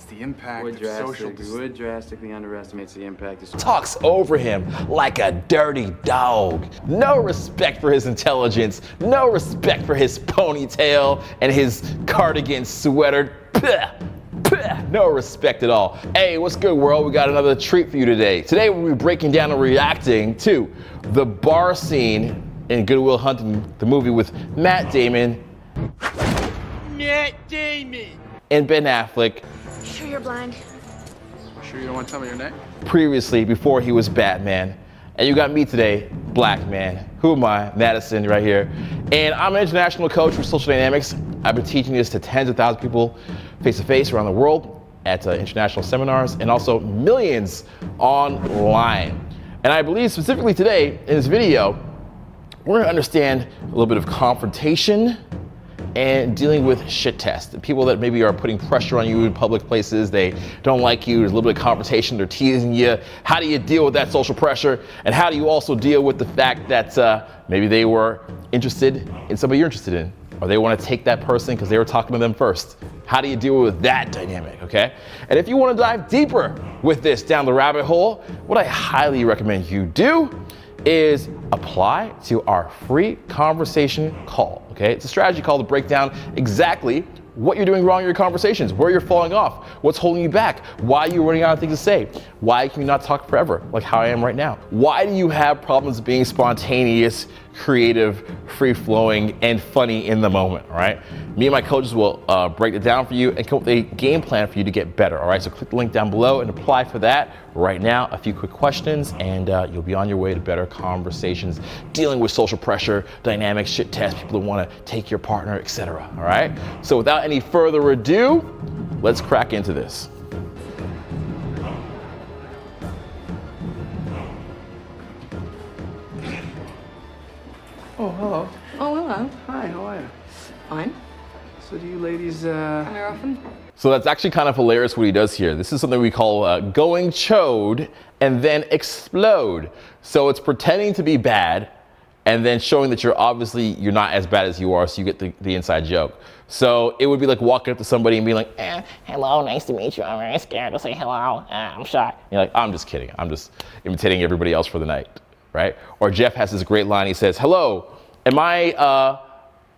the impact of social... Wood drastically underestimates the impact of... Talks over him like a dirty dog. No respect for his intelligence, no respect for his ponytail and his cardigan sweater. No respect at all. Hey, what's good, world? We got another treat for you today. Today we'll be breaking down and reacting to the bar scene in Good Will Hunting, the movie with Matt Damon. And Ben Affleck. Sure you're blind? Sure you don't want to tell me your name? Previously, before he was Batman. And you got me today, Black Man. Who am I? Madison, right here. And I'm an international coach for social dynamics. I've been teaching this to tens of thousands of people face-to-face around the world at international seminars and also millions online. And I believe specifically today, in this video, we're gonna understand a little bit of confrontation and dealing with shit tests. The people that maybe are putting pressure on you in public places, they don't like you, there's a little bit of confrontation, they're teasing you. How do you deal with that social pressure? And how do you also deal with the fact that maybe they were interested in somebody you're interested in, or they want to take that person because they were talking to them first? How do you deal with that dynamic, okay? And if you want to dive deeper with this down the rabbit hole, what I highly recommend you do is apply to our free conversation call, okay? It's a strategy call to break down exactly what you're doing wrong in your conversations, where you're falling off, what's holding you back, why you're running out of things to say, why can you not talk forever, like how I am right now? Why do you have problems being spontaneous, creative, free-flowing, and funny in the moment, all right? Me and my coaches will break it down for you and come up with a game plan for you to get better, all right? So click the link down below and apply for that right now. A few quick questions and you'll be on your way to better conversations, dealing with social pressure, dynamics, shit tests, people that want to take your partner, etc. All right? So without any further ado, let's crack into this. Oh, hello. Oh, hello. Hi, how are you? Fine. So do you ladies, Come here often? So that's actually kind of hilarious what he does here. This is something we call going chode and then explode. So it's pretending to be bad and then showing that you're not as bad as you are, so you get the inside joke. So it would be like walking up to somebody and being like, hello, nice to meet you. I'm very scared to say hello. I'm shy. And you're like, I'm just kidding. I'm just imitating everybody else for the night, right? Or Jeff has this great line. He says, hello, am I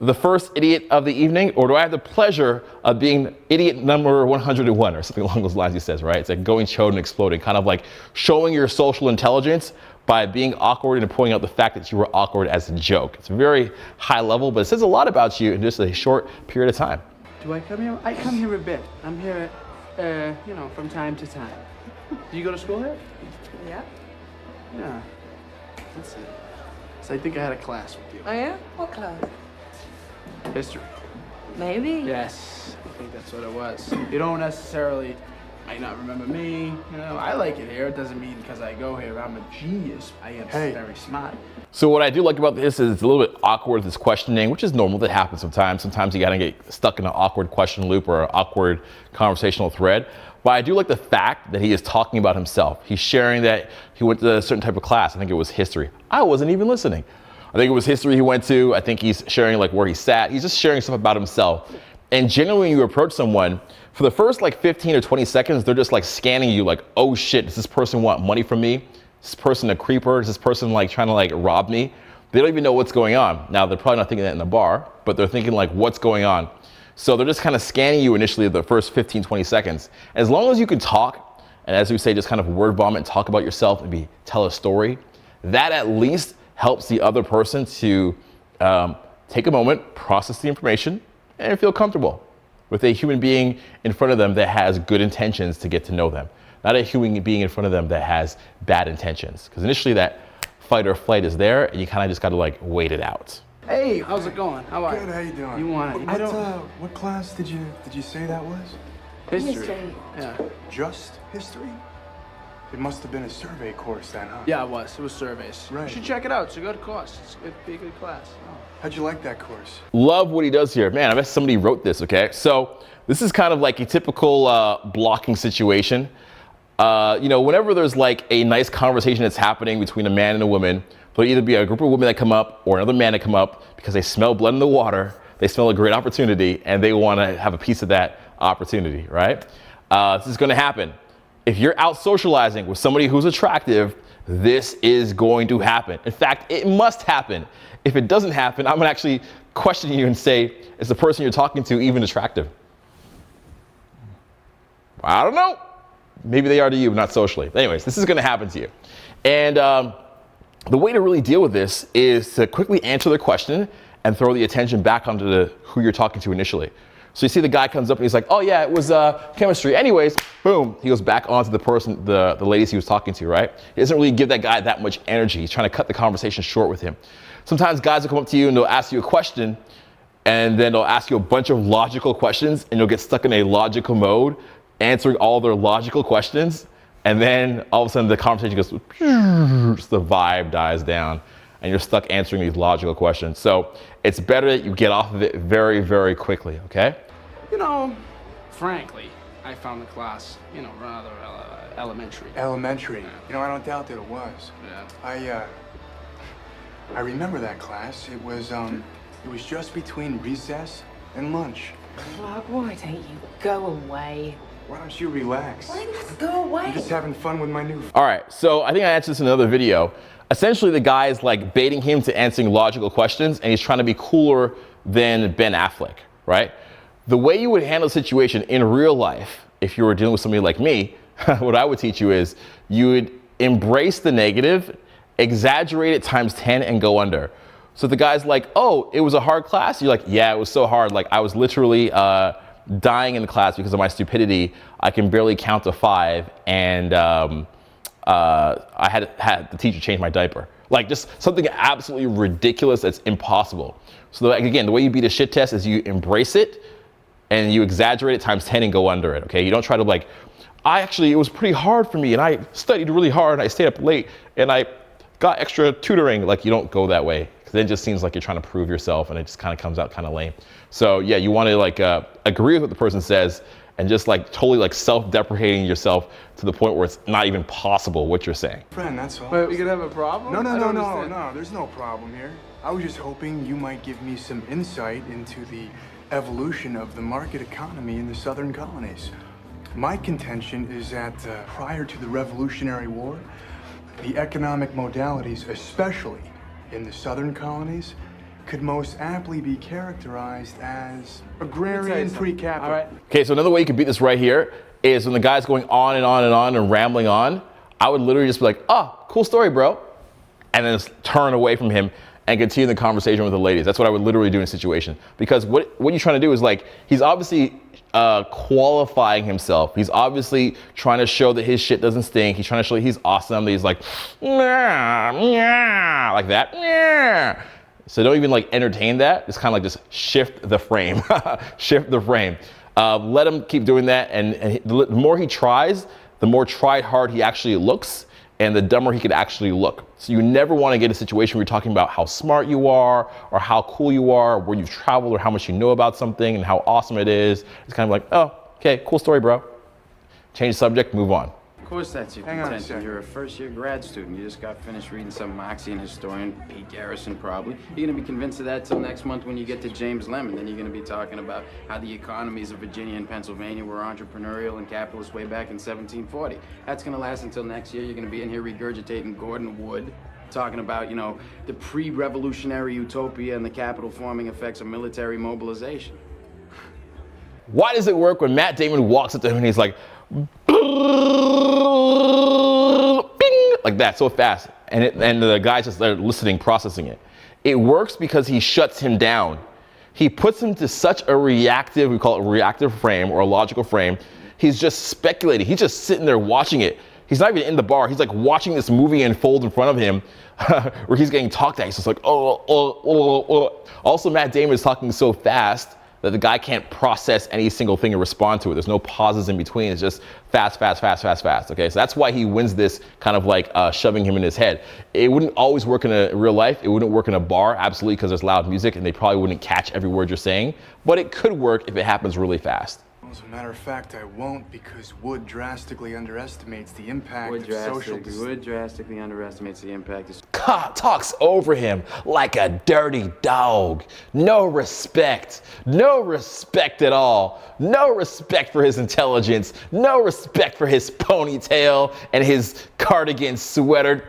the first idiot of the evening, or do I have the pleasure of being idiot number 101, or something along those lines he says, right? It's like going chode and exploding, kind of like showing your social intelligence by being awkward and pointing out the fact that you were awkward as a joke. It's very high level, but it says a lot about you in just a short period of time. do I come here? I come here a bit. I'm here, from time to time. Do you go to school here? Yeah. Yeah. Let's see. So I think I had a class with you. Oh, yeah? What class? History. Maybe. Yes, I think that's what it was. You don't necessarily might not remember me. You know, I like it here. It doesn't mean because I go here I'm a genius. I am very smart. So what I do like about this is it's a little bit awkward, this questioning, which is normal. That happens sometimes. Sometimes you gotta get stuck in an awkward question loop or an awkward conversational thread. But I do like the fact that he is talking about himself. He's sharing that he went to a certain type of class. I think it was history. I wasn't even listening. I think it was history he went to. I think he's sharing like where he sat. He's just sharing stuff about himself. And generally when you approach someone, for the first like 15 or 20 seconds, they're just like scanning you like, oh shit, does this person want money from me? Is this person a creeper? Is this person like trying to like rob me? They don't even know what's going on. Now they're probably not thinking that in the bar, but they're thinking like what's going on. So they're just kind of scanning you initially the first 15, 20 seconds. As long as you can talk, and as we say, just kind of word vomit and talk about yourself, maybe tell a story, that at least helps the other person to take a moment, process the information, and feel comfortable with a human being in front of them that has good intentions to get to know them. Not a human being in front of them that has bad intentions. Because initially that fight or flight is there, and you kind of just got to like wait it out. Hey, how's it going? How are you? Good, how you doing? You want it? What class did you say that was? History. Yeah. Just history? It must have been a survey course then, huh? Yeah, it was. It was surveys. Right. You should check it out. It's a good course. It'd be a good class. Oh. How'd you like that course? Love what he does here. Man, I bet somebody wrote this, okay? So this is kind of like a typical blocking situation. Whenever there's like a nice conversation that's happening between a man and a woman, there'll either be a group of women that come up or another man that come up because they smell blood in the water, they smell a great opportunity, and they want to have a piece of that opportunity, right? This is gonna happen. If you're out socializing with somebody who's attractive, this is going to happen. In fact, it must happen. If it doesn't happen, I'm gonna actually question you and say, is the person you're talking to even attractive? I don't know. Maybe they are to you, but not socially. Anyways, this is gonna happen to you. And the way to really deal with this is to quickly answer their question and throw the attention back onto who you're talking to initially. So you see the guy comes up and he's like, oh yeah, it was chemistry. Anyways, boom, he goes back onto the person, the ladies he was talking to, right? He doesn't really give that guy that much energy. He's trying to cut the conversation short with him. Sometimes guys will come up to you and they'll ask you a question, and then they'll ask you a bunch of logical questions, and you'll get stuck in a logical mode, answering all their logical questions, and then all of a sudden the conversation goes, the vibe dies down, and you're stuck answering these logical questions. So it's better that you get off of it very, very quickly, okay? You know, frankly, I found the class, you know, rather elementary. Elementary. Yeah. You know, I don't doubt that it was. Yeah. I remember that class. It was just between recess and lunch. Clark, why don't you go away? Why don't you relax? Why not go away? I'm just having fun with my new. All right, so I think I answered this in another video. Essentially, the guy is like baiting him to answering logical questions, and he's trying to be cooler than Ben Affleck, right? The way you would handle a situation in real life, if you were dealing with somebody like me, what I would teach you is you would embrace the negative, exaggerate it times 10, and go under. So the guy's like, oh, it was a hard class? You're like, yeah, it was so hard. Like, I was literally dying in the class because of my stupidity. I can barely count to 5, and I had the teacher change my diaper. Like, just something absolutely ridiculous that's impossible. So again, the way you beat a shit test is you embrace it and you exaggerate it times 10 and go under it, okay? You don't try to like, it was pretty hard for me, and I studied really hard, and I stayed up late, and I got extra tutoring. Like, you don't go that way, because then it just seems like you're trying to prove yourself, and it just kind of comes out kind of lame. So yeah, you want to like agree with what the person says, and just like totally like self-deprecating yourself to the point where it's not even possible what you're saying. Friend, that's all. But we could have a problem? No, there's no problem here. I was just hoping you might give me some insight into the evolution of the market economy in the southern colonies. My contention is that prior to the Revolutionary War, the economic modalities, especially in the southern colonies, could most aptly be characterized as agrarian pre-capital. All right. Okay, so another way you could beat this right here is when the guy's going on and on and on and rambling on, I would literally just be like, oh, cool story, bro. And then just turn away from him and continue the conversation with the ladies. That's what I would literally do in a situation. Because what you're trying to do is like, he's obviously qualifying himself. He's obviously trying to show that his shit doesn't stink. He's trying to show he's awesome. That he's like, nah, nah, like that. Nah. So don't even like entertain that. It's kind of like just shift the frame, shift the frame. Let him keep doing that. And the more he tries, the more tried hard he actually looks, and the dumber he could actually look. So you never want to get in a situation where you're talking about how smart you are, or how cool you are, or where you've traveled, or how much you know about something, and how awesome it is. It's kind of like, oh, okay, cool story, bro. Change the subject, move on. Of course that's your Hang on a contention. second. You're a first-year grad student. You just got finished reading some Marxian historian, Pete Garrison probably. You're gonna be convinced of that till next month when you get to James Lemon. Then you're gonna be talking about how the economies of Virginia and Pennsylvania were entrepreneurial and capitalist way back in 1740. That's gonna last until next year. You're gonna be in here regurgitating Gordon Wood, talking about, you know, the pre-revolutionary utopia and the capital-forming effects of military mobilization. Why does it work when Matt Damon walks up to him and he's like, bing, like that, so fast, and the guy's just there listening, processing it. It works because he shuts him down. He puts him to such a reactive, we call it a reactive frame or a logical frame. He's just speculating. He's just sitting there watching it. He's not even in the bar. He's like watching this movie unfold in front of him where he's getting talked at. He's just like, oh. Also, Matt Damon is talking so fast that the guy can't process any single thing and respond to it. There's no pauses in between. It's just fast. Okay, so that's why he wins this kind of like shoving him in his head. It wouldn't always work in a real life. It wouldn't work in a bar, absolutely, because there's loud music and they probably wouldn't catch every word you're saying. But it could work if it happens really fast. As a matter of fact, I won't, because wood drastically underestimates the impact of social Wood drastically underestimates the impact of Talks over him like a dirty dog. No respect. No respect at all. No respect for his intelligence. No respect for his ponytail and his cardigan sweater.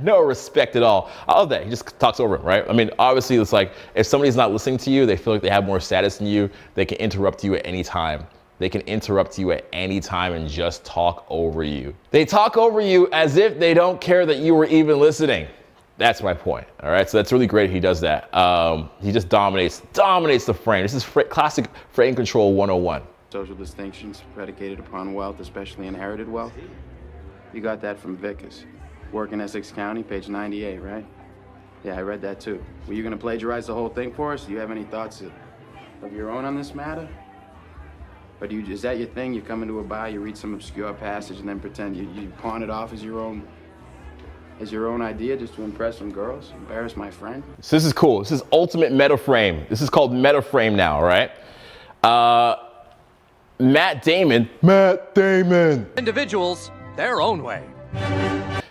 No respect at all. I love that. He just talks over him, right? I mean, obviously, it's like if somebody's not listening to you, they feel like they have more status than you, they can interrupt you at any time. They can interrupt you at any time and just talk over you. They talk over you as if they don't care that you were even listening. That's my point. All right, so that's really great. He does that. He just dominates the frame. This is classic frame control 101. social distinctions predicated upon wealth, especially inherited wealth. You got that from Vickers. Work in Essex County, page 98, right? Yeah, I read that too. Were you gonna plagiarize the whole thing for us? Do you have any thoughts of your own on this matter? Or is that your thing? You come into a bar, you read some obscure passage, and then pretend you pawn it off as your own idea just to impress some girls? Embarrass my friend? So this is cool. This is ultimate meta frame. This is called meta frame now, right? Matt Damon. Individuals, their own way.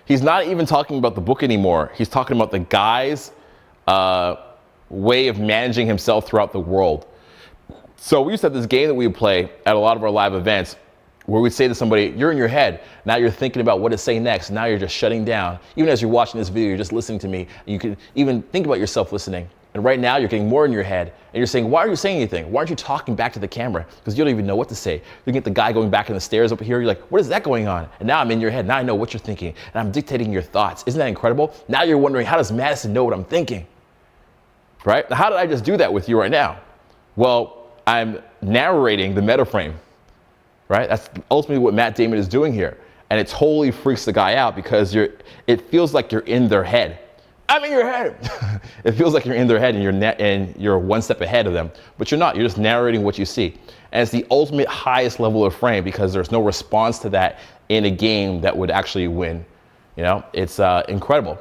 He's not even talking about the book anymore. He's talking about the guy's way of managing himself throughout the world. So we used to have this game that we would play at a lot of our live events where we'd say to somebody, you're in your head. Now you're thinking about what to say next. Now you're just shutting down. Even as you're watching this video, you're just listening to me. You can even think about yourself listening. And right now you're getting more in your head and you're saying, why are you saying anything? Why aren't you talking back to the camera? Because you don't even know what to say. You get the guy going back in the stairs over here. You're like, what is that going on? And now I'm in your head. Now I know what you're thinking and I'm dictating your thoughts. Isn't that incredible? Now you're wondering, how does Madison know what I'm thinking? Right? Now, how did I just do that with you right now? Well, I'm narrating the meta frame, right? That's ultimately what Matt Damon is doing here. And it totally freaks the guy out because it feels like you're in their head. I'm in your head. It feels like you're in their head and you're one step ahead of them, but you're not. You're just narrating what you see. And it's the ultimate highest level of frame because there's no response to that in a game that would actually win. You know, it's incredible.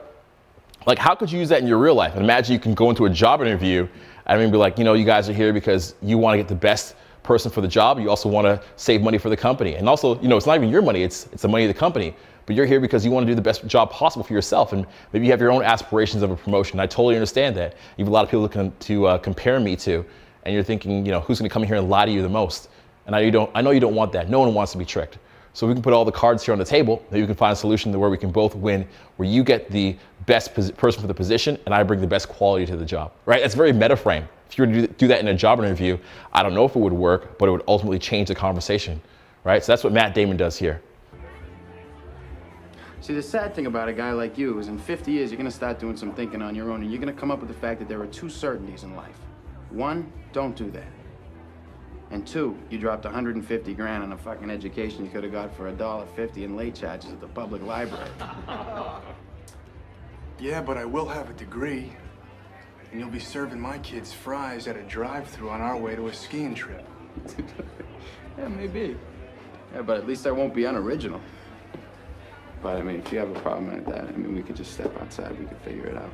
Like, how could you use that in your real life? And imagine you can go into a job interview and be like, you know, you guys are here because you want to get the best person for the job. You also want to save money for the company. And also, you know, it's not even your money, it's the money of the company. But you're here because you want to do the best job possible for yourself. And maybe you have your own aspirations of a promotion. I totally understand that. You have a lot of people to compare me to. And you're thinking, you know, who's going to come here and lie to you the most? And I know you don't want that. No one wants to be tricked. So we can put all the cards here on the table. Maybe we can find a solution where we can both win, where you get the best person for the position and I bring the best quality to the job, right? That's very meta frame. If you were to do that in a job interview, I don't know if it would work, but it would ultimately change the conversation, right? So that's what Matt Damon does here. See, the sad thing about a guy like you is in 50 years, you're gonna start doing some thinking on your own and you're gonna come up with the fact that there are two certainties in life. One, don't do that. And two, you dropped 150 grand on a fucking education you could have got for $1.50 in late charges at the public library. Yeah, but I will have a degree. And you'll be serving my kids fries at a drive-thru on our way to a skiing trip. Yeah, maybe. Yeah, but at least I won't be unoriginal. But I mean, if you have a problem with that, I mean, we could just step outside, we could figure it out.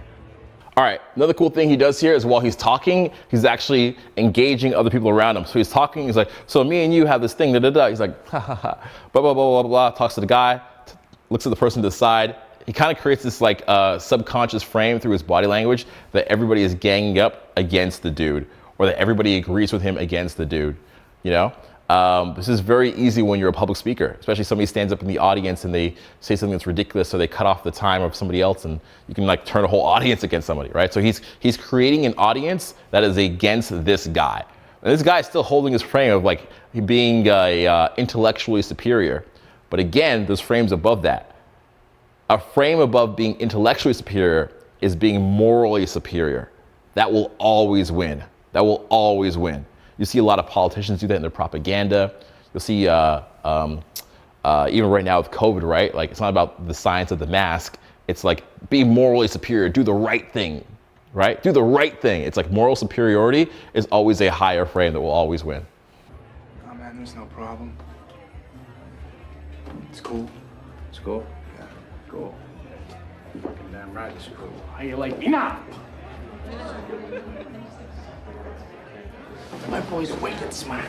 All right, another cool thing he does here is while he's talking, he's actually engaging other people around him. So he's talking, he's like, so me and you have this thing, da-da-da. He's like, ha ha ha, blah, blah, blah, blah, blah, talks to the guy, looks at the person to the side. He kind of creates this like subconscious frame through his body language that everybody is ganging up against the dude, or that everybody agrees with him against the dude, you know? This is very easy when you're a public speaker, especially somebody stands up in the audience and they say something that's ridiculous, so they cut off the time of somebody else and you can like turn a whole audience against somebody, right? So he's creating an audience that is against this guy. And this guy is still holding his frame of like being intellectually superior. But again, there's frames above that. A frame above being intellectually superior is being morally superior. That will always win. That will always win. You see a lot of politicians do that in their propaganda. You'll see, even right now with COVID, right? Like, it's not about the science of the mask. It's like, be morally superior, do the right thing, right? Do the right thing. It's like moral superiority is always a higher frame that will always win. Oh man, there's no problem. It's cool. It's cool? Yeah. Cool. Fucking damn right, it's cool. How you like me now? My boy's wicked smart.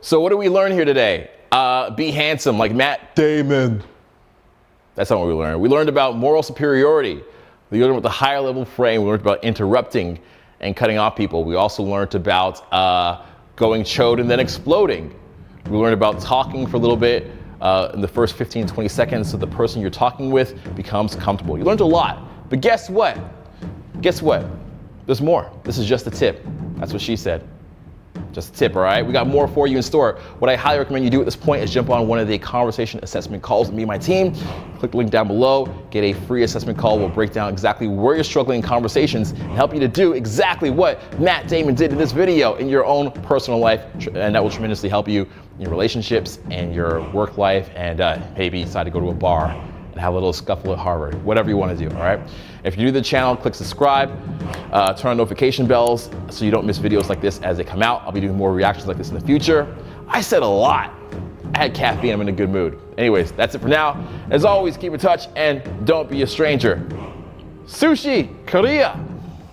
So what did we learn here today? Be handsome like Matt Damon. That's not what we learned. We learned about moral superiority. We learned about the higher level frame. We learned about interrupting and cutting off people. We also learned about going chode and then exploding. We learned about talking for a little bit in the first 15, 20 seconds so the person you're talking with becomes comfortable. You learned a lot, but guess what? Guess what? There's more. This is just a tip. That's what she said. Just a tip, all right? We got more for you in store. What I highly recommend you do at this point is jump on one of the conversation assessment calls with me and my team. Click the link down below, get a free assessment call. We'll break down exactly where you're struggling in conversations and help you to do exactly what Matt Damon did in this video in your own personal life. And that will tremendously help you in your relationships and your work life, and maybe decide to go to a bar and have a little scuffle at Harvard, whatever you want to do, all right? If you're new to the channel, click subscribe, turn on notification bells so you don't miss videos like this as they come out. I'll be doing more reactions like this in the future. I said a lot. I had caffeine, I'm in a good mood. Anyways, that's it for now. As always, keep in touch and don't be a stranger. Sushi, Korea.